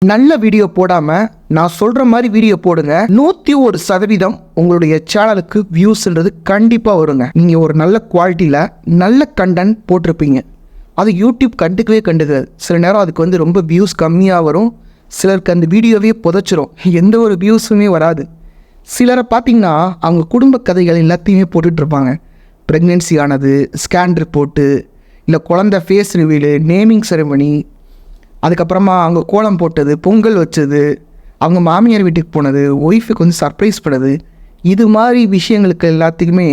நல்ல வீடியோ போடாமல் நான் சொல்கிற மாதிரி வீடியோ போடுங்க. 101% உங்களுடைய சேனலுக்கு வியூஸ்ன்றது கண்டிப்பாக வருங்க. நீங்கள் ஒரு நல்ல குவாலிட்டியில் நல்ல கண்டென்ட் போட்டிருப்பீங்க. அது யூடியூப் கண்டுக்காது. சில நேரம் அதுக்கு ரொம்ப வியூஸ் கம்மியாக வரும். சிலருக்கு அந்த வீடியோவே புதைச்சிரும், எந்த ஒரு வியூஸுமே வராது. சிலரை பார்த்திங்கன்னா அவங்க குடும்ப கதைகள் எல்லாத்தையுமே போட்டுட்ருப்பாங்க. ப்ரெக்னென்சி ஆனது, ஸ்கேன் ரிப்போர்ட்டு, இல்லை குழந்தை ஃபேஸ் ரிவீலு, நேமிங் செரமனி, அதுக்கப்புறமா அவங்க கோலம் போட்டது, பொங்கல் வச்சது, அவங்க மாமியார் வீட்டுக்கு போனது, ஒய்ஃபுக்கு சர்ப்ரைஸ் பண்ணது, இது மாதிரி விஷயங்களுக்கு எல்லாத்துக்குமே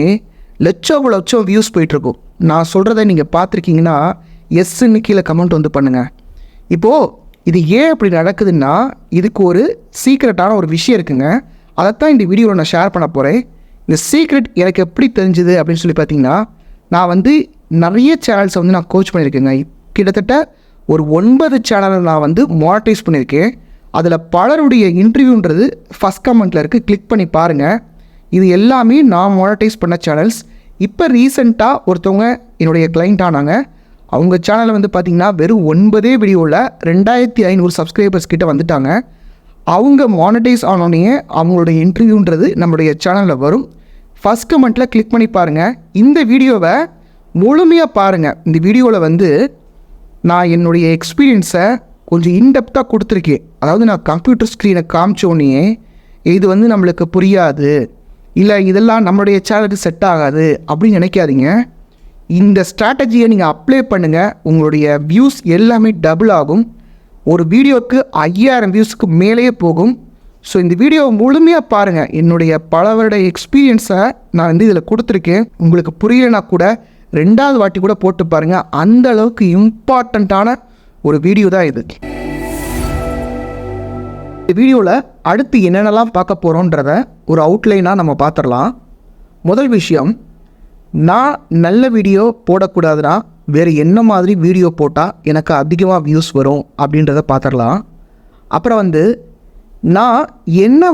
லட்சம் வியூஸ் போயிட்டுருக்கும். நான் சொல்கிறத நீங்கள் பார்த்துருக்கீங்கன்னா எஸ்ன்னு கீழே கமெண்ட் பண்ணுங்கள். இப்போது இது ஏன் அப்படி நடக்குதுன்னா இதுக்கு ஒரு சீக்ரெட்டான ஒரு விஷயம் இருக்குங்க. அதைத்தான் இந்த வீடியோவில் நான் ஷேர் பண்ண போகிறேன். இந்த சீக்ரெட் எனக்கு எப்படி தெரிஞ்சுது அப்படின்னு சொல்லி பார்த்தீங்கன்னா, நான் நிறைய சேனல்ஸை நான் கோச் பண்ணியிருக்கேங்க. கிட்டத்தட்ட ஒரு 9 சேனலை நான் மானிட்டைஸ் பண்ணியிருக்கேன். அதில் பலருடைய இன்டர்வியூன்றது ஃபஸ்ட் கமெண்ட்டில் இருக்குது, கிளிக் பண்ணி பாருங்கள். இது எல்லாமே நான் மானிட்டைஸ் பண்ண சேனல்ஸ். இப்போ ரீசெண்டாக ஒருத்தவங்க என்னுடைய கிளைண்ட் ஆனாங்க. அவங்க சேனலில் பார்த்திங்கன்னா வெறும் 9 வீடியோவில் 2500 சப்ஸ்கிரைபர்ஸ் கிட்ட வந்துட்டாங்க. அவங்க மானிட்டைஸ் ஆனோடனே அவங்களுடைய இன்டர்வியூன்றது நம்மளுடைய சேனலில் வரும். ஃபஸ்ட் கமெண்ட்டில் கிளிக் பண்ணி பாருங்கள். இந்த வீடியோவை முழுமையாக பாருங்கள். இந்த வீடியோவில் நான் என்னுடைய எக்ஸ்பீரியன்ஸை கொஞ்சம் இன்டெப்த்தாக கொடுத்துருக்கேன். அதாவது நான் கம்ப்யூட்டர் ஸ்க்ரீனை காமிச்சோன்னே இது நம்மளுக்கு புரியாது, இல்லை இதெல்லாம் நம்மளுடைய சேனலுக்கு செட் ஆகாது அப்படின்னு நினைக்காதீங்க. இந்த ஸ்ட்ராட்டஜியை நீங்கள் அப்ளை பண்ணுங்கள். உங்களுடைய வியூஸ் எல்லாமே டபுள் ஆகும். ஒரு வீடியோவுக்கு 5000 வியூஸுக்கு மேலேயே போகும். ஸோ இந்த வீடியோவை முழுமையாக பாருங்கள். என்னுடைய பல வருட எக்ஸ்பீரியன்ஸை நான் இதில் கொடுத்துருக்கேன். உங்களுக்கு புரியலைன்னா கூட 2வது வாட்டி கூட போட்டு பாருங்கள். அந்த அளவுக்கு இம்பார்ட்டண்ட்டான ஒரு வீடியோ தான் இது. இந்த வீடியோவில் அடுத்து என்னென்னலாம் பார்க்க போகிறோன்றத ஒரு அவுட்லைனாக நம்ம பார்த்துடலாம். முதல் விஷயம், நான் நல்ல வீடியோ போடக்கூடாதுன்னா வேறு என்ன மாதிரி வீடியோ போட்டால் எனக்கு அதிகமாக வியூஸ் வரும் அப்படின்றத பார்த்துடலாம். அப்புறம் நான் என்ன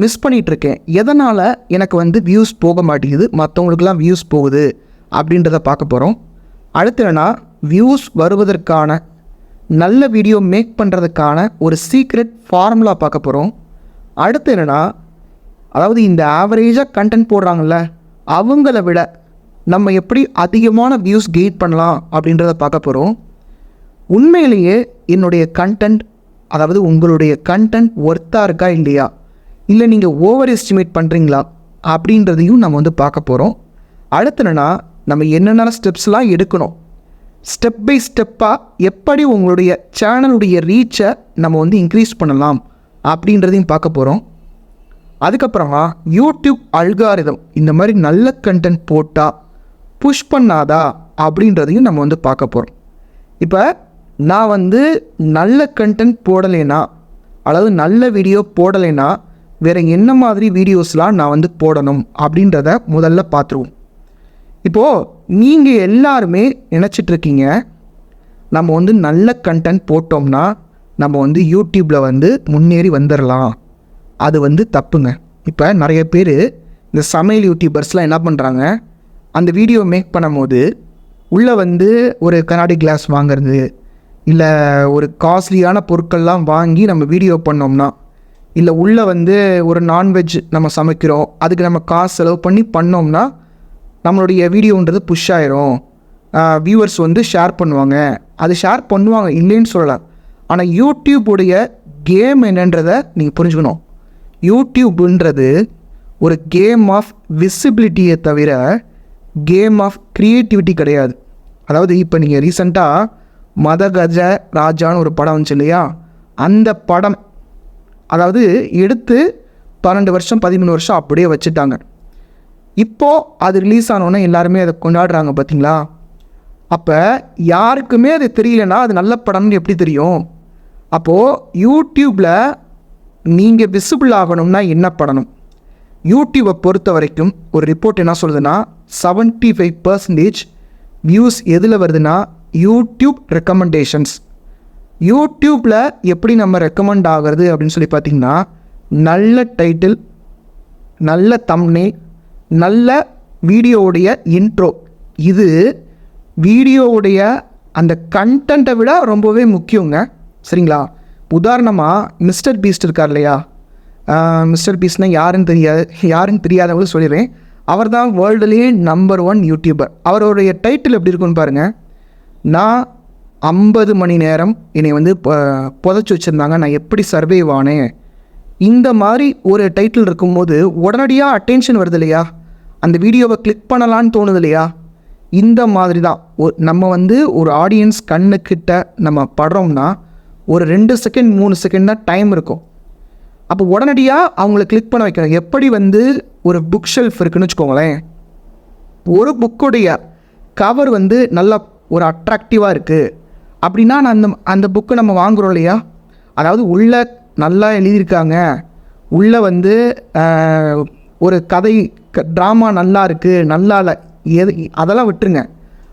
மிஸ் பண்ணிகிட்ருக்கேன், எதனால் எனக்கு வியூஸ் போக மாட்டேங்குது, மற்றவங்களுக்கெல்லாம் வியூஸ் போகுது அப்படின்றத பார்க்க போகிறோம். அடுத்து என்னன்னா, வியூஸ் வருவதற்கான நல்ல வீடியோ மேக் பண்ணுறதுக்கான ஒரு சீக்ரெட் ஃபார்முலா பார்க்க போகிறோம். அடுத்து என்னென்னா, அதாவது இந்த ஆவரேஜாக கண்டென்ட் போடுறாங்கள்ல அவங்கள விட நம்ம எப்படி அதிகமான வியூஸ் கெயின் பண்ணலாம் அப்படின்றத பார்க்க போகிறோம். உண்மையிலேயே என்னுடைய கண்டென்ட், அதாவது உங்களுடைய கண்டென்ட் ஒர்த்தாக இருக்கா இல்லையா, இல்லை நீங்கள் ஓவர் எஸ்டிமேட் பண்ணுறீங்களா அப்படின்றதையும் நம்ம பார்க்க போகிறோம். அடுத்து என்னென்னா, நம்ம என்னென்ன ஸ்டெப்ஸ்லாம் எடுக்கணும், ஸ்டெப் பை ஸ்டெப்பாக எப்படி உங்களுடைய சேனலுடைய ரீச்சை நம்ம இன்க்ரீஸ் பண்ணலாம் அப்படின்றதையும் பார்க்க போகிறோம். அதுக்கப்புறமா யூடியூப் அல்காரிதம் இந்த மாதிரி நல்ல கண்டென்ட் போட்டால் புஷ் பண்ணாதா அப்படின்றதையும் நம்ம பார்க்க போகிறோம். இப்போ நான் நல்ல கண்டென்ட் போடலைன்னா, அதாவது நல்ல வீடியோ போடலைன்னா வேறு என்ன மாதிரி வீடியோஸ்லாம் நான் போடணும் அப்படின்றத முதல்ல பார்த்துருவோம். இப்போது நீங்கள் எல்லாருமே நினச்சிட்ருக்கீங்க, நம்ம நல்ல கண்டென்ட் போட்டோம்னா நம்ம யூடியூப்பில் முன்னேறி வந்துடலாம். அது தப்புங்க. இப்போ நிறைய பேர் இந்த சமையல் யூடியூபர்ஸ்லாம் என்ன பண்ணுறாங்க, அந்த வீடியோ மேக் பண்ணும்போது உள்ளே ஒரு கண்ணாடி கிளாஸ் வாங்கிறது, இல்லை ஒரு காஸ்ட்லியான பொருட்கள்லாம் வாங்கி நம்ம வீடியோ பண்ணோம்னா, இல்லை உள்ளே ஒரு நான்வெஜ் நம்ம சமைக்கிறோம், அதுக்கு நம்ம காசு செலவு பண்ணோம்னா நம்மளுடைய வீடியோன்றது புஷ் ஆயிரும், வியூவர்ஸ் ஷேர் பண்ணுவாங்க. அது ஷேர் பண்ணுவாங்க, இல்லைன்னு சொல்லலாம். ஆனால் யூடியூபுடைய கேம் என்னன்றதை நீங்கள் புரிஞ்சுக்கணும். யூடியூப்ன்றது ஒரு கேம் ஆஃப் விசிபிலிட்டியை தவிர கேம் ஆஃப் க்ரியேட்டிவிட்டி கிடையாது. அதாவது இப்போ நீங்கள் ரீசெண்டாக மதகஜ ராஜான்னு ஒரு படம் வந்துச்சு இல்லையா, அந்த படம் அதாவது எடுத்து 12 வருஷம் 13 வருஷம் அப்படியே வச்சுட்டாங்க. இப்போது அது ரிலீஸ் ஆனோன்னே எல்லாருமே அதை கொண்டாடுறாங்க, பார்த்தீங்களா? அப்போ யாருக்குமே அது தெரியலனா அது நல்ல படம்னு எப்படி தெரியும்? அப்போது யூடியூப்பில் நீங்கள் விசிபிள் ஆகணும்னா என்ன பண்ணணும்? யூடியூப்பை பொறுத்த வரைக்கும் ஒரு ரிப்போர்ட் என்ன சொல்லுதுன்னா, 75% வியூஸ் எதில் வருதுன்னா யூடியூப் ரெக்கமெண்டேஷன்ஸ். யூடியூப்பில் எப்படி நம்ம ரெக்கமெண்ட் ஆகிறது அப்படின்னு சொல்லி பார்த்திங்கன்னா, நல்ல டைட்டில், நல்ல தம்ப்நெயில், நல்ல வீடியோவுடைய இன்ட்ரோ, இது வீடியோவுடைய அந்த கண்டென்ட்டை விட ரொம்பவே முக்கியங்க. சரிங்களா? உதாரணமாக மிஸ்டர் பீஸ்ட் இருக்கார் இல்லையா, மிஸ்டர் பீஸ்ட்னால் யாருன்னு தெரியாதவங்களும் சொல்லிடுறேன். அவர் தான் வேர்ல்டுலேயே நம்பர் 1 யூடியூபர். அவருடைய டைட்டில் எப்படி இருக்குன்னு பாருங்கள். நான் 50 மணி நேரம் என்னை வந்து புதைச்சி வச்சுருந்தாங்க, நான் எப்படி சர்வைவ் ஆனேன், இந்த மாதிரி ஒரு டைட்டில் இருக்கும்போது உடனடியாக அட்டென்ஷன் வருது இல்லையா, அந்த வீடியோவை கிளிக் பண்ணலான்னு தோணுது இல்லையா. இந்த மாதிரி தான் நம்ம வந்து ஒரு ஆடியன்ஸ் கண்ணுக்கிட்ட நம்ம படுறோம்னா ஒரு 2 செகண்ட் 3 செகண்ட் தான் டைம் இருக்கும். அப்போ உடனடியாக அவங்கள கிளிக் பண்ண வைக்கணும். எப்படி வந்து ஒரு புக் ஷெல்ஃப் இருக்குதுன்னு வச்சுக்கோங்களேன். ஒரு புக்குடைய கவர் வந்து நல்லா ஒரு அட்ராக்டிவாக இருக்குது அப்படின்னா அந்த புக்கை நம்ம வாங்குகிறோம் இல்லையா. அதாவது உள்ளே நல்லா எழுதியிருக்காங்க, உள்ளே வந்து ஒரு கதை ட்ராமா நல்லா இருக்குது, நல்லா இல்லை, அதெல்லாம் விட்டுருங்க.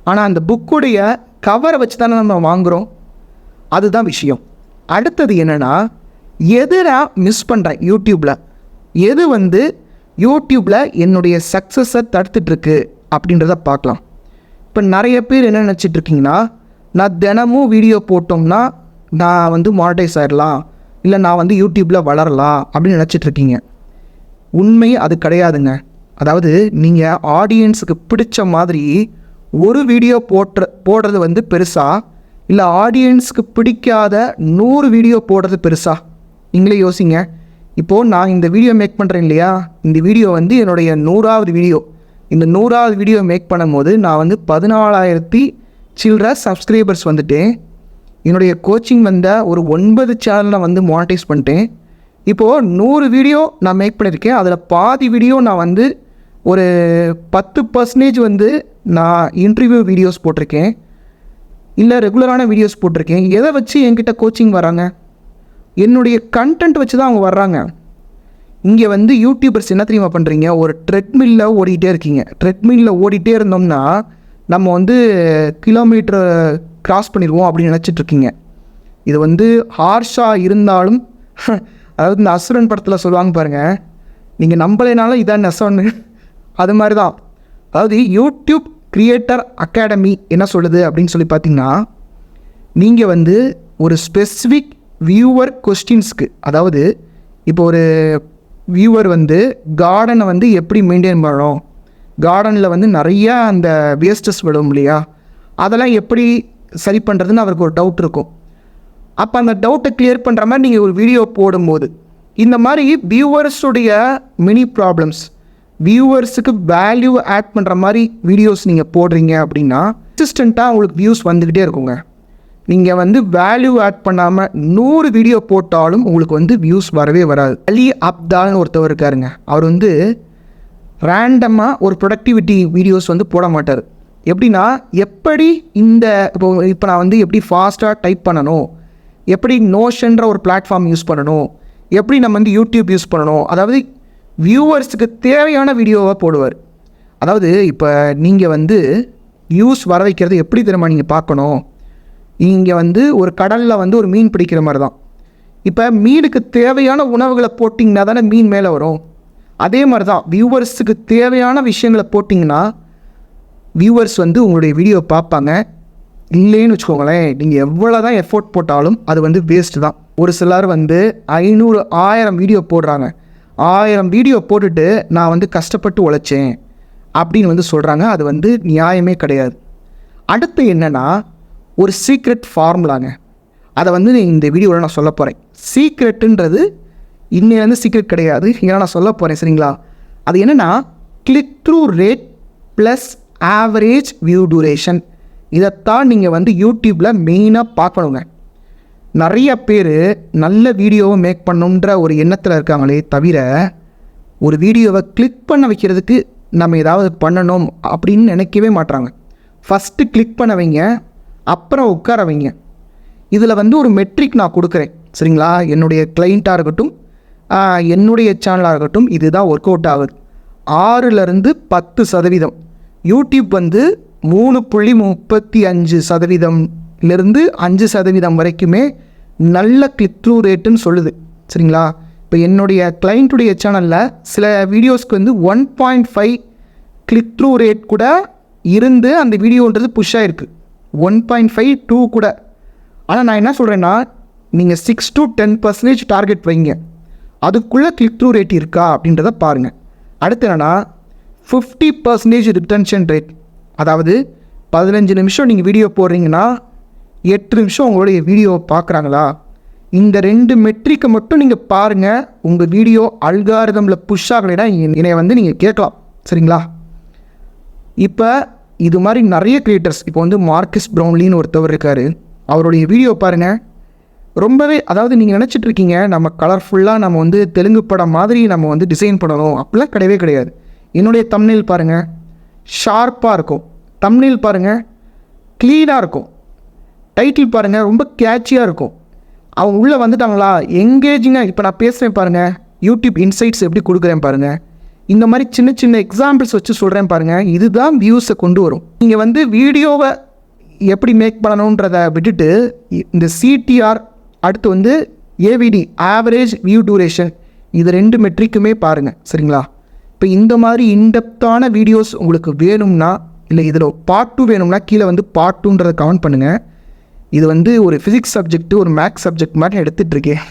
ஆனால் அந்த புக்குடைய கவரை வச்சு தானே நம்ம வாங்குகிறோம். அதுதான் விஷயம். அடுத்தது என்னென்னா, எது நான் மிஸ் பண்ணுறேன் யூடியூப்பில், எது வந்து யூடியூப்பில் என்னுடைய சக்ஸஸை தடுத்துட்ருக்கு அப்படின்றத பார்க்கலாம். இப்போ நிறைய பேர் என்ன நினச்சிட்ருக்கீங்கன்னா, நான் தினமும் வீடியோ போட்டோம்னா நான் வந்து மானிட்டைஸ் ஆகிடலாம், இல்லை நான் வந்து யூடியூப்பில் வளரலாம் அப்படின்னு நினச்சிட்ருக்கீங்க. உண்மை அது கிடையாதுங்க. அதாவது நீங்கள் ஆடியன்ஸுக்கு பிடிச்ச மாதிரி ஒரு வீடியோ போடுறது வந்து பெருசா, இல்லை ஆடியன்ஸுக்கு பிடிக்காத 100 வீடியோ போடுறது பெருசா? நீங்களே யோசிங்க. இப்போது நான் இந்த வீடியோ மேக் பண்ணுறேன் இல்லையா, இந்த வீடியோ வந்து என்னுடைய 100வது வீடியோ. இந்த 100வது வீடியோ மேக் பண்ணும்போது நான் வந்து 14,000 சில்ட்ர சப்ஸ்கிரைபர்ஸ் வந்துட்டேன். என்னுடைய கோச்சிங் வந்த ஒரு 9 சேனலை வந்து மானிட்டைஸ் பண்ணிட்டேன். இப்போது 100 வீடியோ நான் மேக் பண்ணியிருக்கேன். அதில் பாதி வீடியோ நான் வந்து ஒரு 10% வந்து நான் இன்டர்வியூ வீடியோஸ் போட்டிருக்கேன், இல்லை ரெகுலரான வீடியோஸ் போட்டிருக்கேன். எதை வச்சு என்கிட்ட கோச்சிங் வராங்க? என்னுடைய கண்டென்ட் வச்சு தான் அவங்க வர்றாங்க. இங்கே வந்து யூடியூபர்ஸ் என்ன தெரியுமா பண்ணுறீங்க, ஒரு ட்ரெட்மில்லில் ஓடிட்டே இருக்கீங்க. ட்ரெட்மில்லில் ஓடிட்டே இருந்தோம்னா நம்ம வந்து கிலோமீட்டர் கிராஸ் பண்ணிடுவோம் அப்படின்னு நினச்சிட்ருக்கீங்க. இது வந்து ஹார்ஷாக இருந்தாலும் அதாவது இந்த அசுரன் படத்தில் சொல்லுவாங்க பாருங்கள், நீங்கள் நம்பலைனாலும் இதான் நெசம்னு, அது மாதிரி தான். அதாவது யூடியூப் கிரியேட்டர் அகாடமி என்ன சொல்லுது அப்படின்னு சொல்லி பார்த்தீங்கன்னா, நீங்கள் வந்து ஒரு ஸ்பெசிஃபிக் வியூவர் கொஸ்டின்ஸ்க்கு, அதாவது இப்போ ஒரு வியூவர் வந்து கார்டனை வந்து எப்படி மெயின்டைன் பண்ணணும், கார்டனில் வந்து நிறையா அந்த வேஸ்டஸ் விடும் இல்லையா, அதெல்லாம் எப்படி சரி பண்ணுறதுன்னு அவருக்கு ஒரு டவுட் இருக்கும். அப்போ அந்த டவுட்டை கிளியர் பண்ணுற மாதிரி நீங்கள் ஒரு வீடியோ போடும்போது இந்த மாதிரி வியூவர்ஸுடைய மினி ப்ராப்ளம்ஸ், வியூவர்ஸுக்கு வேல்யூ ஆட் பண்ணுற மாதிரி வீடியோஸ் நீங்கள் போடுறீங்க அப்படின்னா கன்சிஸ்டண்ட்டாக உங்களுக்கு வியூஸ் வந்துக்கிட்டே இருக்குங்க. நீங்கள் வந்து வேல்யூ ஆட் பண்ணாமல் 100 வீடியோ போட்டாலும் உங்களுக்கு வந்து வியூஸ் வரவே வராது. அலி அப்தால்னு ஒருத்தவர் இருக்காருங்க. அவர் வந்து ரேண்டமாக ஒரு ப்ரொடக்டிவிட்டி வீடியோஸ் வந்து போட மாட்டார். எப்படின்னா, எப்படி இப்போ நான் வந்து எப்படி ஃபாஸ்ட்டாக டைப் பண்ணணும், எப்படி நோஷன்ற ஒரு பிளாட்ஃபார்ம் யூஸ் பண்ணணும், எப்படி நம்ம வந்து யூடியூப் யூஸ் பண்ணணும், அதாவது வியூவர்ஸுக்கு தேவையான வீடியோவாக போடுவார். அதாவது இப்போ நீங்கள் வந்து வியூஸ் வர வைக்கிறது எப்படி தெரியுமா நீங்கள் பார்க்கணும், இங்கே வந்து ஒரு கடலில் வந்து ஒரு மீன் பிடிக்கிற மாதிரி தான். இப்போ மீனுக்கு தேவையான உணவுகளை போட்டிங்கன்னா தானே மீன் மேலே வரும். அதே மாதிரி தான் வியூவர்ஸுக்கு தேவையான விஷயங்களை போட்டிங்கன்னா வியூவர்ஸ் வந்து உங்களுடைய வீடியோ பார்ப்பாங்க. இல்லைன்னு வச்சுக்கோங்களேன், நீங்கள் எவ்வளோ தான் எஃபோர்ட் போட்டாலும் அது வந்து வேஸ்ட்டு தான். ஒரு சிலர் வந்து 500 1000 வீடியோ போடுறாங்க. 1000 வீடியோ போட்டுட்டு நான் வந்து கஷ்டப்பட்டு உழைச்சேன் அப்படின்னு வந்து சொல்கிறாங்க. அது வந்து நியாயமே கிடையாது. அடுத்து என்னென்னா, ஒரு சீக்ரெட் ஃபார்முலாங்க. அதை வந்து இந்த வீடியோவில் நான் சொல்ல போகிறேன். சீக்ரெட்டுன்றது இன்னிலேருந்து சீக்ரெட் கிடையாது, ஏன்னா நான் சொல்ல போகிறேன், சரிங்களா? அது என்னென்னா, click through rate plus average view duration. இதைத்தான் நீங்கள் வந்து யூடியூப்பில் மெயினாக பார்க்கணுங்க. நிறைய பேர் நல்ல வீடியோவை மேக் பண்ணணுன்ற ஒரு எண்ணத்தில் இருக்காங்களே தவிர, ஒரு வீடியோவை கிளிக் பண்ண வைக்கிறதுக்கு நம்ம ஏதாவது பண்ணணும் அப்படின்னு நினைக்கவே மாட்டாங்க. ஃபஸ்ட்டு கிளிக் பண்ண வைங்க, அப்புறம் உட்கார வைங்க. இதில் வந்து ஒரு மெட்ரிக் நான் கொடுக்குறேன், சரிங்களா? என்னுடைய கிளைண்ட்டாக இருக்கட்டும், என்னுடைய சேனலாக இருக்கட்டும், இதுதான் ஒர்க் அவுட் ஆகுது. 6லேருந்து 10% யூடியூப் வந்து 3.35%லேருந்து 5% வரைக்குமே நல்ல கிளிக் த்ரூ ரேட்டுன்னு சொல்லுது, சரிங்களா? இப்போ என்னுடைய கிளைண்ட்டுடைய சேனலில் சில வீடியோஸ்க்கு வந்து 1.5 கிளிக் த்ரூ ரேட் கூட இருந்து அந்த வீடியோன்றது புஷ் ஆகிருக்கு, 1.5 2 கூட. ஆனால் நான் என்ன சொல்கிறேன்னா, நீங்கள் 6 to 10% டார்கெட் வைங்க. அதுக்குள்ளே கிளிக் த்ரூ ரேட் இருக்கா அப்படின்றத பாருங்கள். அடுத்து என்னென்னா 50% ரிட்டன்ஷன் ரேட். அதாவது 15 நிமிஷம் நீங்கள் வீடியோ போடுறீங்கன்னா 8 நிமிஷம் உங்களுடைய வீடியோவை பார்க்குறாங்களா? இந்த 2 மெட்ரிக்கை மட்டும் நீங்கள் பாருங்கள். உங்கள் வீடியோ அல்காரிதமில் புஷ் ஆகலைன்னா என்னை வந்து நீங்கள் கேட்கலாம். சரிங்களா? இப்போ இது மாதிரி நிறைய கிரியேட்டர்ஸ், இப்போ வந்து மார்க்கஸ் ப்ரௌன்லின்னு ஒருத்தவர் இருக்கார். அவருடைய வீடியோ பாருங்கள். ரொம்பவே, அதாவது நீங்கள் நினச்சிட்ருக்கீங்க நம்ம கலர்ஃபுல்லாக நம்ம வந்து தெலுங்கு படம் மாதிரி நம்ம வந்து டிசைன் பண்ணணும், அப்படிலாம் கிடையவே கிடையாது. என்னுடைய தம்ப்நெயில் பாருங்கள், ஷார்ப்பாக இருக்கும். தம்ப்நெயில் பாருங்கள், க்ளீனாக இருக்கும். டைட்டில் பாருங்கள், ரொம்ப கேட்சியாக இருக்கும். அவங்க உள்ளே வந்துட்டாங்களா, எங்கேஜிங்காக. இப்போ நான் பேசுகிறேன் பாருங்கள், யூடியூப் இன்சைட்ஸ் எப்படி கொடுக்குறேன் பாருங்கள். இந்த மாதிரி சின்ன சின்ன எக்ஸாம்பிள்ஸ் வச்சு சொல்கிறேன் பாருங்கள். இதுதான் வியூஸை கொண்டு வரும். நீங்கள் வந்து வீடியோவை எப்படி மேக் பண்ணணுன்றதை விட்டுட்டு இந்த சிடிஆர், அடுத்து வந்து ஏவிடி, ஆவரேஜ் வியூ டூரேஷன், இது 2 மெட்ரிக்குமே பாருங்கள். சரிங்களா? இப்போ இந்த மாதிரி இன்டெப்த்தான வீடியோஸ் உங்களுக்கு வேணும்னா, இல்லை இதில் பார்ட் 2 வேணும்னா கீழே வந்து பார்ட் 2ன்றதை கமெண்ட் பண்ணுங்கள். இது வந்து ஒரு ஃபிசிக்ஸ் சப்ஜெக்ட்டு, ஒரு மேக்ஸ் சப்ஜெக்ட் மாதிரி எடுத்துகிட்ருக்கேன்.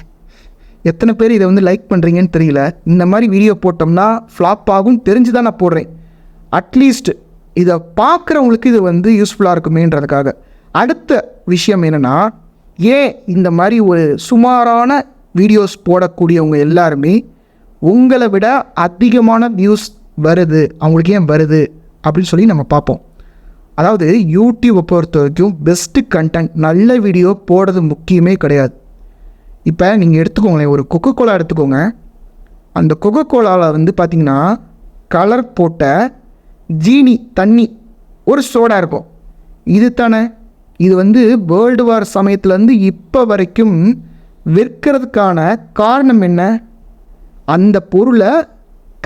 எத்தனை பேர் இதை வந்து லைக் பண்ணுறீங்கன்னு தெரியல. இந்த மாதிரி வீடியோ போட்டோம்னா ஃப்ளாப் ஆகும் தெரிஞ்சு தான் நான் போடுறேன். அட்லீஸ்ட் இதை பார்க்குறவங்களுக்கு இது வந்து யூஸ்ஃபுல்லாக இருக்குமேன்றதுக்காக. அடுத்த விஷயம் என்னென்னா, ஏன் இந்த மாதிரி ஒரு சுமாரான வீடியோஸ் போடக்கூடியவங்க எல்லாருமே உங்களை விட அதிகமான வியூஸ் வருது, அவங்களுக்கு ஏன் வருது அப்படின்னு சொல்லி நம்ம பார்ப்போம். அதாவது யூடியூப்பை பொறுத்த வரைக்கும் பெஸ்ட்டு கண்டென்ட், நல்ல வீடியோ போடுறது முக்கியமே கிடையாது. இப்போ நீங்கள் எடுத்துக்கோங்களேன், ஒரு கொக்கோகோலா எடுத்துக்கோங்க. அந்த கொக்கோகோலாவில் வந்து பார்த்திங்கன்னா கலர் போட்ட ஜீனி தண்ணி ஒரு சோடா இருக்கும். இது தானே, இது வந்து வேர்ல்டு வார் சமயத்துலேருந்து இப்போ வரைக்கும் விற்கிறதுக்கான காரணம் என்ன? அந்த பொருளை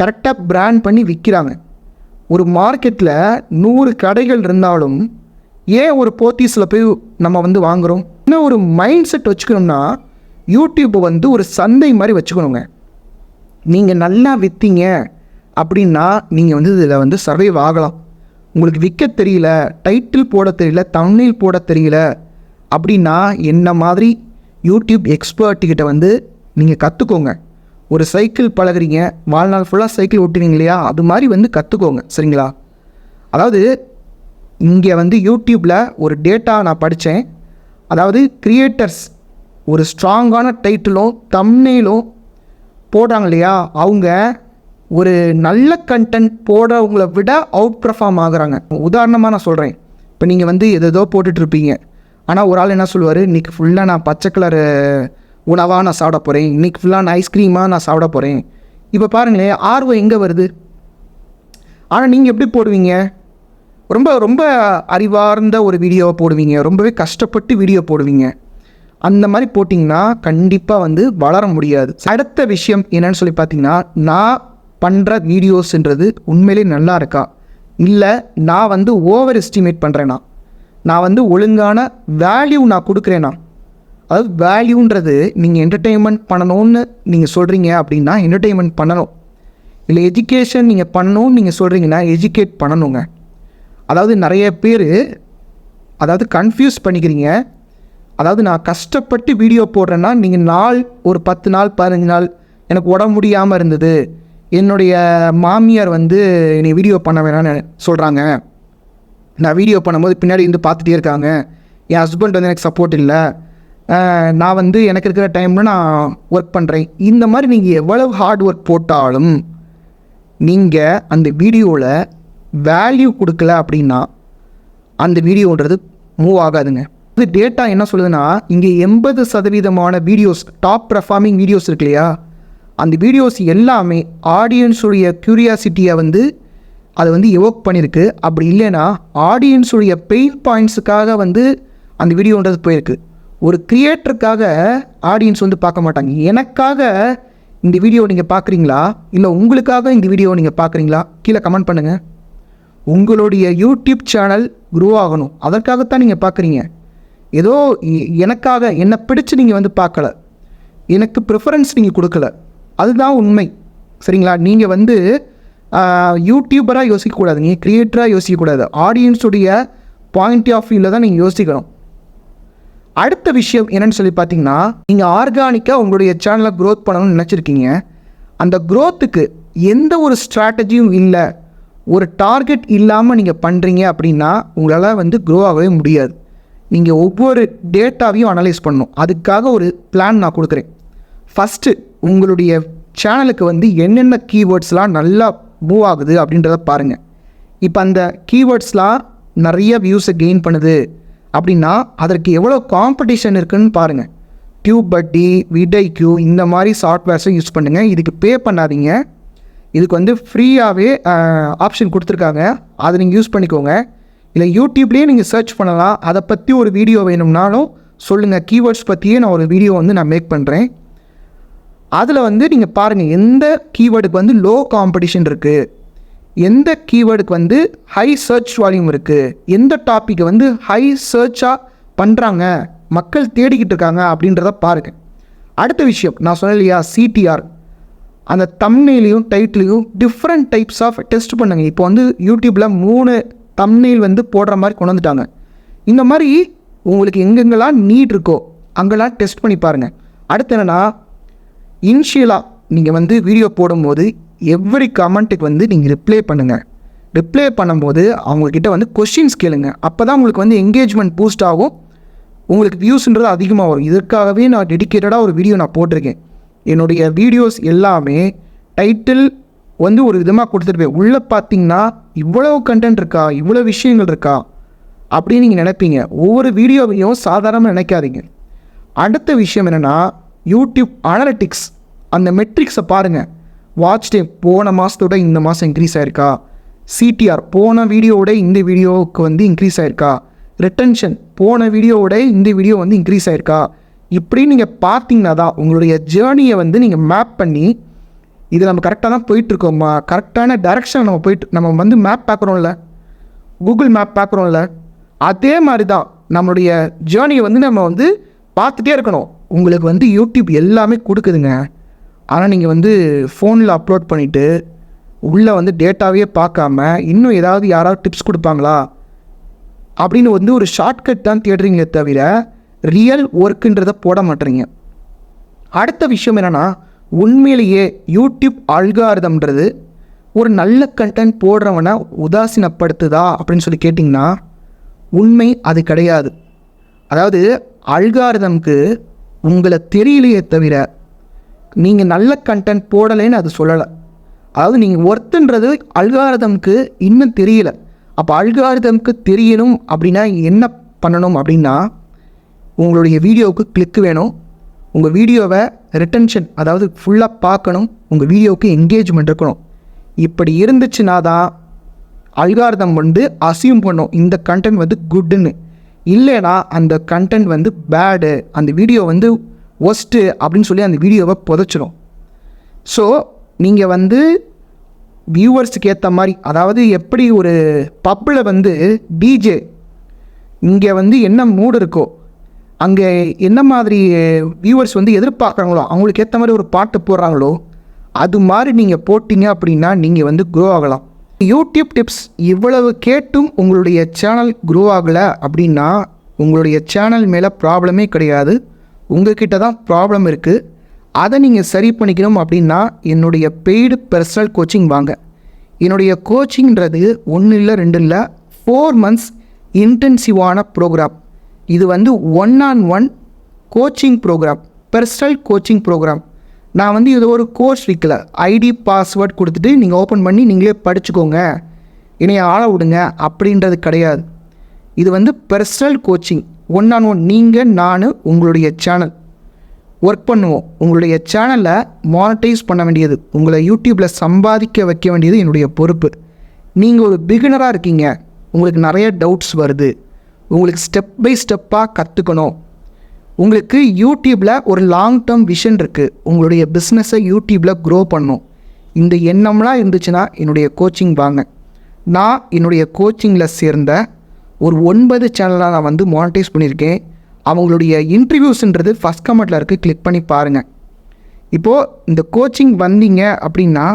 கரெக்டாக பிராண்ட் பண்ணி விற்கிறாங்க. ஒரு மார்க்கெட்டில் 100 கடைகள் இருந்தாலும் ஏன் ஒரு போத்தீஸில் போய் நம்ம வந்து வாங்குகிறோம்? இன்னும் ஒரு மைண்ட் செட் வச்சுக்கணும்னா யூடியூப்பை வந்து ஒரு சந்தை மாதிரி வச்சுக்கணுங்க. நீங்கள் நல்லா விற்றீங்க அப்படின்னா நீங்கள் வந்து இதில் வந்து சர்வைவ் ஆகலாம். உங்களுக்கு விற்க தெரியல, டைட்டில் போட தெரியல, தம்ப்நெயில் போட தெரியல அப்படின்னா என்ன மாதிரி யூடியூப் எக்ஸ்பர்ட்டுக்கிட்ட வந்து நீங்கள் கற்றுக்கோங்க. ஒரு சைக்கிள் பழகுறீங்க, வாழ்நாள் ஃபுல்லாக சைக்கிள் ஓட்டுவீங்க இல்லையா, அது மாதிரி வந்து கற்றுக்கோங்க. சரிங்களா? அதாவது இங்கே வந்து யூடியூப்பில் ஒரு டேட்டா நான் படித்தேன். அதாவது கிரியேட்டர்ஸ் ஒரு ஸ்ட்ராங்கான டைட்டிலும் தம்ப்நெயிலும் போடுறாங்க இல்லையா, அவங்க ஒரு நல்ல கண்டென்ட் போடுறவங்கள விட அவுட் பர்ஃபார்ம் ஆகுறாங்க. உதாரணமாக நான் சொல்கிறேன். இப்போ நீங்கள் வந்து எதோ போட்டுட்ருப்பீங்க, ஆனால் ஒரு ஆள் என்ன சொல்லுவார், இன்றைக்கி ஃபுல்லாக நான் பச்சை கலர் உணவாக நான் சாப்பிட போகிறேன், இன்றைக்கி ஃபுல்லாக நான் ஐஸ்கிரீமாக நான் சாப்பிட போகிறேன். இப்போ பாருங்களேன், ஆர்வம் எங்கே வருது? ஆனால் நீங்கள் எப்படி போடுவீங்க? ரொம்ப ரொம்ப அறிவார்ந்த ஒரு வீடியோவை போடுவீங்க, ரொம்பவே கஷ்டப்பட்டு வீடியோ போடுவீங்க. அந்த மாதிரி போட்டிங்கன்னா கண்டிப்பாக வந்து வளர முடியாது. அடுத்த விஷயம் என்னென்னு சொல்லி பார்த்தீங்கன்னா, நான் பண்ணுற வீடியோஸுன்றது உண்மையிலே நல்லா இருக்கா, இல்லை நான் வந்து ஓவர் எஸ்டிமேட் பண்ணுறேன்னா, நான் வந்து ஒழுங்கான வேல்யூ நான் கொடுக்குறேன்னா. அதாவது வேல்யூன்றது நீங்கள் என்டர்டெயின்மெண்ட் பண்ணணும்னு நீங்கள் சொல்கிறீங்க அப்படின்னா என்டர்டெயின்மெண்ட் பண்ணணும். இல்லை எஜுகேஷன் நீங்கள் பண்ணணும்னு நீங்கள் சொல்கிறீங்கன்னா எஜுகேட் பண்ணணுங்க. அதாவது நிறைய பேர் அதாவது கன்ஃபியூஸ் பண்ணிக்கிறீங்க. அதாவது நான் கஷ்டப்பட்டு வீடியோ போடுறேன்னா, நீங்கள் ஒரு 10 நாள் 15 நாள் எனக்கு உடம்பு முடியாமல் இருந்தது, என்னுடைய மாமியார் வந்து என்னை வீடியோ பண்ண வேணான்னு சொல்கிறாங்க, நான் வீடியோ பண்ணும்போது பின்னாடி இருந்து பார்த்துட்டே இருக்காங்க, என் ஹஸ்பண்ட் வந்து எனக்கு சப்போர்ட் இல்லை, நான் வந்து எனக்கு இருக்கிற டைமில் நான் ஒர்க் பண்ணுறேன். இந்த மாதிரி நீங்கள் எவ்வளவு ஹார்ட் ஒர்க் போட்டாலும் நீங்கள் அந்த வீடியோவில் வேல்யூ கொடுக்கல அப்படின்னா அந்த வீடியோன்றது மூவ் ஆகாதுங்க. இது டேட்டா என்ன சொல்லுதுன்னா, இங்கே 80% வீடியோஸ், டாப் பர்ஃபார்மிங் வீடியோஸ் இருக்கு இல்லையா, அந்த வீடியோஸ் எல்லாமே ஆடியன்ஸுடைய க்யூரியாசிட்டியை வந்து அதை வந்து எவோக் பண்ணியிருக்கு. அப்படி இல்லைன்னா ஆடியன்ஸுடைய பெயின் பாயிண்ட்ஸுக்காக வந்து அந்த வீடியோன்றது போயிருக்கு. ஒரு கிரியேட்டருக்காக ஆடியன்ஸ் வந்து பார்க்க மாட்டாங்க. எனக்காக இந்த வீடியோ நீங்கள் பார்க்குறீங்களா, இல்லை உங்களுக்காக இந்த வீடியோ நீங்கள் பார்க்குறீங்களா? கீழே கமெண்ட் பண்ணுங்கள். உங்களுடைய யூடியூப் சேனல் க்ரோ ஆகணும், அதற்காகத்தான் நீங்கள் பார்க்குறீங்க. ஏதோ எனக்காக என்னை பிடிச்சி நீங்கள் வந்து பார்க்கல, எனக்கு ப்ரிஃபரன்ஸ் நீங்கள் கொடுக்கல, அதுதான் உண்மை. சரிங்களா? நீங்கள் வந்து யூடியூபராக யோசிக்கக்கூடாது, நீங்கள் க்ரியேட்டராக யோசிக்கக்கூடாது, ஆடியன்ஸுடைய பாயிண்ட் ஆஃப் வியூவில் தான் நீங்கள் யோசிக்கணும். அடுத்த விஷயம் என்னென்னு சொல்லி பார்த்தீங்கன்னா, நீங்கள் ஆர்கானிக்காக உங்களுடைய சேனலை க்ரோத் பண்ணணும்னு நினச்சிருக்கீங்க. அந்த க்ரோத்துக்கு எந்த ஒரு ஸ்ட்ராட்டஜியும் இல்லை, ஒரு டார்கெட் இல்லாமல் நீங்கள் பண்ணுறீங்க அப்படின்னா உங்களால் வந்து க்ரோ ஆகவே முடியாது. நீங்கள் ஒவ்வொரு டேட்டாவையும் அனலைஸ் பண்ணணும். அதுக்காக ஒரு பிளான் நான் கொடுக்குறேன். ஃபஸ்ட்டு உங்களுடைய சேனலுக்கு வந்து என்னென்ன கீவேர்ட்ஸ்லாம் நல்லா மூவ் ஆகுது அப்படின்றத பாருங்கள். இப்போ அந்த கீவேர்ட்ஸ்லாம் நிறைய வியூஸை கெயின் பண்ணுது அப்படின்னா அதற்கு எவ்வளோ காம்படிஷன் இருக்குதுன்னு பாருங்கள். டியூப்பட்டி, விடைக்யூ இந்த மாதிரி சாஃப்ட்வேர்ஸை யூஸ் பண்ணுங்கள். இதுக்கு பே பண்ணாதீங்க. இதுக்கு வந்து ஃப்ரீயாகவே ஆப்ஷன் கொடுத்துருக்காங்க. அதை நீங்கள் யூஸ் பண்ணிக்கோங்க. இல்லை யூடியூப்லேயே நீங்கள் சர்ச் பண்ணலாம். அதை பற்றி ஒரு வீடியோ வேணும்னாலும் சொல்லுங்கள். கீவேர்ட்ஸ் பற்றியே நான் ஒரு வீடியோ வந்து நான் மேக் பண்ணுறேன். அதில் வந்து நீங்கள் பாருங்கள் எந்த கீவேர்டுக்கு வந்து லோ காம்படிஷன் இருக்குது, எந்த கீவேர்டுக்கு வந்து ஹை சர்ச் வால்யூம் இருக்குது, எந்த டாப்பிக்கை வந்து ஹை சர்ச்சாக பண்ணுறாங்க, மக்கள் தேடிக்கிட்டு இருக்காங்க அப்படின்றத பாருங்கள். அடுத்த விஷயம் நான் சொன்னேன் இல்லையா, சிடிஆர். அந்த தம்ப்நெயிலையும் டைட்டிலையும் டிஃப்ரெண்ட் டைப்ஸ் ஆஃப் டெஸ்ட் பண்ணுங்க. இப்போ வந்து யூடியூப்பில் 3 தம்ப்நெயில் வந்து போடுற மாதிரி கொண்டு வந்துட்டாங்க. இந்த மாதிரி உங்களுக்கு எங்கெங்கெல்லாம் நீட் இருக்கோ அங்கெல்லாம் டெஸ்ட் பண்ணி பாருங்கள். அடுத்து என்னென்னா, இனிஷியலாக நீங்கள் வந்து வீடியோ போடும்போது எவ்ரி கமெண்ட்டுக்கு வந்து நீங்கள் ரிப்ளை பண்ணுங்கள். ரிப்ளை பண்ணும்போது அவங்கக்கிட்ட வந்து கொஷின்ஸ் கேளுங்க. அப்போ தான் உங்களுக்கு வந்து என்கேஜ்மெண்ட் பூஸ்ட் ஆகும், உங்களுக்கு வியூஸ்ன்றது அதிகமாக வரும். இதற்காகவே நான் டெடிக்கேட்டடாக ஒரு வீடியோ நான் போட்டிருக்கேன். என்னுடைய வீடியோஸ் எல்லாமே டைட்டில் வந்து ஒரு விதமாக கொடுத்துருப்பேன். உள்ளே பார்த்தீங்கன்னா இவ்வளோ கண்டென்ட் இருக்கா, இவ்வளோ விஷயங்கள் இருக்கா அப்படின்னு நீங்கள் நினைப்பீங்க. ஒவ்வொரு வீடியோவையும் சாதாரணமாக நினைக்காதீங்க. அடுத்த விஷயம் என்னென்னா, யூடியூப் அனலிட்டிக்ஸ், அந்த மெட்ரிக்ஸை பாருங்கள். வாட்ச் டைம் போன மாதத்தோட இந்த மாதம் இன்க்ரீஸ் ஆகிருக்கா, சிடிஆர் போன வீடியோவோட இந்த வீடியோவுக்கு வந்து இன்க்ரீஸ் ஆகிருக்கா, ரிட்டன்ஷன் போன வீடியோவோட இந்த வீடியோ வந்து இன்க்ரீஸ் ஆகிருக்கா, இப்படி நீங்கள் பார்த்தீங்கன்னா தான் உங்களுடைய ஜேர்னியை வந்து நீங்கள் மேப் பண்ணி இது நம்ம கரெக்டாக தான் போயிட்டுருக்கோம்மா, கரெக்டான டைரெக்ஷன் நம்ம வந்து மேப் பார்க்குறோம்ல, கூகுள் மேப் பார்க்குறோம்ல, அதே மாதிரி தான் நம்மளுடைய ஜேர்னியை வந்து நம்ம வந்து பார்த்துட்டே இருக்கணும். உங்களுக்கு வந்து யூடியூப் எல்லாமே கொடுக்குதுங்க. ஆனால் நீங்கள் வந்து ஃபோனில் அப்லோட் பண்ணிவிட்டு உள்ளே வந்து டேட்டாவே பார்க்காம இன்னும் யாராவது டிப்ஸ் கொடுப்பாங்களா அப்படின்னு வந்து ஒரு ஷார்ட்கட் தான் தேடுறீங்களே தவிர ரியல் ஒர்க்குன்றதை போட மாட்டேறீங்க. அடுத்த விஷயம் என்னென்னா, உண்மையிலேயே யூடியூப் அல்காரிதம்ன்றது ஒரு நல்ல கண்டென்ட் போடுறவனை உதாசீனப்படுத்துதா அப்படின்னு சொல்லி கேட்டிங்கன்னா உண்மை அது கிடையாது. அதாவது அல்காரிதம்க்கு உங்களை தெரியலையே தவிர நீங்கள் நல்ல கண்டென்ட் போடலைன்னு அது சொல்லலை. அதாவது நீங்கள் ஒர்த்துன்றது அல்காரிதம்க்கு இன்னும் தெரியலை. அப்போ அல்காரிதம்க்கு தெரியணும் அப்படின்னா என்ன பண்ணணும் அப்படின்னா, உங்களுடைய வீடியோவுக்கு கிளிக் வேணும், உங்கள் வீடியோவை ரிட்டன்ஷன் அதாவது ஃபுல்லாக பார்க்கணும், உங்கள் வீடியோவுக்கு என்கேஜ்மெண்ட் இருக்கணும். இப்படி இருந்துச்சுன்னா தான் அல்காரிதம் வந்து அசியூம் பண்ணும் இந்த கண்டென்ட் வந்து குட்டுன்னு. இல்லைனா அந்த கண்டென்ட் வந்து பேடு, அந்த வீடியோ வந்து ஒஸ்ட்டு அப்படின்னு சொல்லி அந்த வீடியோவை புதைச்சிடும். ஸோ நீங்கள் வந்து வியூவர்ஸுக்கு ஏற்ற மாதிரி, அதாவது எப்படி ஒரு பப்பில் வந்து டிஜே இங்கே வந்து என்ன மூடு இருக்கோ அங்கே என்ன மாதிரி வியூவர்ஸ் வந்து எதிர்பார்க்குறாங்களோ அவங்களுக்கு ஏற்ற மாதிரி ஒரு பாட்டு போடுறாங்களோ அது மாதிரி நீங்கள் போட்டிங்க அப்படின்னா நீங்கள் வந்து க்ரோ ஆகலாம். யூடியூப் டிப்ஸ் இவ்வளவு கேட்டும் உங்களுடைய சேனல் க்ரோ ஆகலை அப்படின்னா உங்களுடைய சேனல் மேலே ப்ராப்ளமே கிடையாது, உங்கள்கிட்ட தான் ப்ராப்ளம் இருக்குது. அதை நீங்கள் சரி பண்ணிக்கணும் அப்படின்னா என்னுடைய பெய்டு பர்சனல் கோச்சிங் வாங்க. என்னுடைய கோச்சிங்கிறது 1 இல்லை 2 இல்லை 4 months இன்டென்சிவான ப்ரோக்ராம். இது வந்து 1-on-1 coaching program, personal coaching program. நான் வந்து இது ஒரு கோர்ஸ் விற்கல, ஐடி பாஸ்வேர்ட் கொடுத்துட்டு நீங்கள் ஓப்பன் பண்ணி நீங்களே படிச்சுக்கோங்க, என்னைய ஆள விடுங்க அப்படின்றது கிடையாது. இது வந்து பர்சனல் கோச்சிங், 1-on-1 நீங்கள் நான் உங்களுடைய சேனல் ஒர்க் பண்ணுவோம். உங்களுடைய சேனலை மானிட்டைஸ் பண்ண வேண்டியது, உங்களை யூடியூப்பில் சம்பாதிக்க வைக்க வேண்டியது என்னுடைய பொறுப்பு. நீங்கள் ஒரு பிகினராக இருக்கீங்க, உங்களுக்கு நிறைய டவுட்ஸ் வருது, உங்களுக்கு ஸ்டெப் பை ஸ்டெப்பாக கற்றுக்கணும், உங்களுக்கு யூடியூப்பில் ஒரு லாங் டேர்ம் விஷன் இருக்குது, உங்களுடைய பிஸ்னஸை யூடியூப்பில் க்ரோ பண்ணணும், இந்த எண்ணம்லாம் இருந்துச்சுன்னா என்னுடைய கோச்சிங் வாங்க. நான் என்னுடைய கோச்சிங்கில் சேர்ந்த ஒரு 9 சேனலாக நான் வந்து மானிட்டைஸ் பண்ணியிருக்கேன். அவங்களுடைய இன்டர்வியூஸ்ன்றது ஃபஸ்ட் கமெண்ட்டில் இருக்குது, கிளிக் பண்ணி பாருங்கள். இப்போது இந்த கோச்சிங் வந்தீங்க அப்படின்னா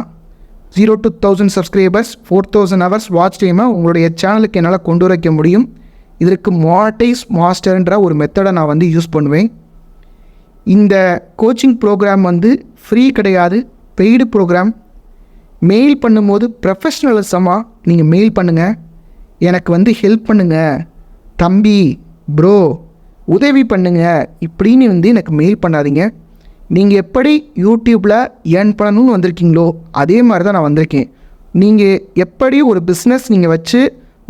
0 to 1000 சப்ஸ்கிரைபர்ஸ் 4000 hours வாட்ச் டைமை உங்களுடைய சேனலுக்கு என்னால் கொண்டு வைக்க முடியும். இதற்கு மானிட்டைஸ் மாஸ்டர்ன்ற ஒரு மெத்தடை நான் வந்து யூஸ் பண்ணுவேன். இந்த கோச்சிங் ப்ரோக்ராம் வந்து ஃப்ரீ கிடையாது, பெய்டு ப்ரோக்ராம். மெயில் பண்ணும்போது ப்ரொஃபஷ்னலிசமாக நீங்கள் மெயில் பண்ணுங்கள். எனக்கு வந்து ஹெல்ப் பண்ணுங்கள் தம்பி, ப்ரோ, உதவி பண்ணுங்கள் இப்படின்னு வந்து எனக்கு மெயில் பண்ணாதீங்க. நீங்கள் எப்படி யூடியூப்பில் ஏர்ன் பண்ணணும்னு வந்திருக்கீங்களோ அதே மாதிரி தான் நான் வந்திருக்கேன். நீங்கள் எப்படி ஒரு பிஸ்னஸ் நீங்கள் வச்சு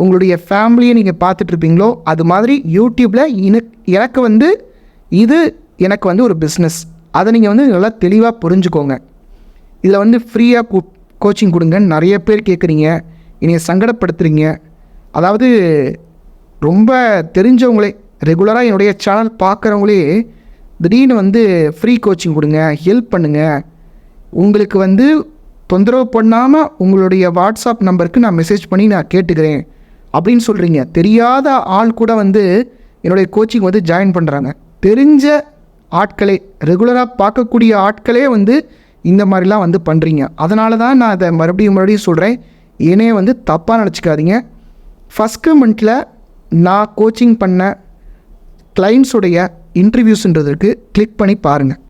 உங்களுடைய ஃபேமிலியை நீங்கள் பார்த்துட்ருப்பீங்களோ அது மாதிரி யூடியூப்பில் எனக்கு வந்து இது எனக்கு வந்து ஒரு பிஸ்னஸ். அதை நீங்கள் வந்து நல்லா தெளிவாக புரிஞ்சுக்கோங்க. இதில் வந்து ஃப்ரீயாக கோச்சிங் கொடுங்கன்னு நிறைய பேர் கேட்குறீங்க, என்னை சங்கடப்படுத்துகிறீங்க. அதாவது ரொம்ப தெரிஞ்சவங்களே, ரெகுலராக என்னுடைய சேனல் பார்க்குறவங்களே திடீர்னு வந்து ஃப்ரீ கோச்சிங் கொடுங்க, ஹெல்ப் பண்ணுங்கள், உங்களுக்கு வந்து தொந்தரவு பண்ணாமல் உங்களுடைய வாட்ஸ்அப் நம்பருக்கு நான் மெசேஜ் பண்ணி நான் கேட்டுக்கிறேன் அப்படின்னு சொல்கிறீங்க. தெரியாத ஆள் கூட வந்து என்னுடைய கோச்சிங் வந்து ஜாயின் பண்ணுறாங்க. தெரிஞ்ச ஆட்களே, ரெகுலராக பார்க்கக்கூடிய ஆட்களே வந்து இந்த மாதிரிலாம் வந்து பண்ணுறீங்க. அதனால தான் நான் அதை மறுபடியும் சொல்கிறேன். ஏனே வந்து தப்பாக நினச்சிக்காதீங்க. ஃபஸ்ட் கமெண்ட்டில் நான் கோச்சிங் பண்ண கிளைண்ட்ஸுடைய இன்டர்வியூஸ்ன்றதுக்கு கிளிக் பண்ணி பாருங்கள்.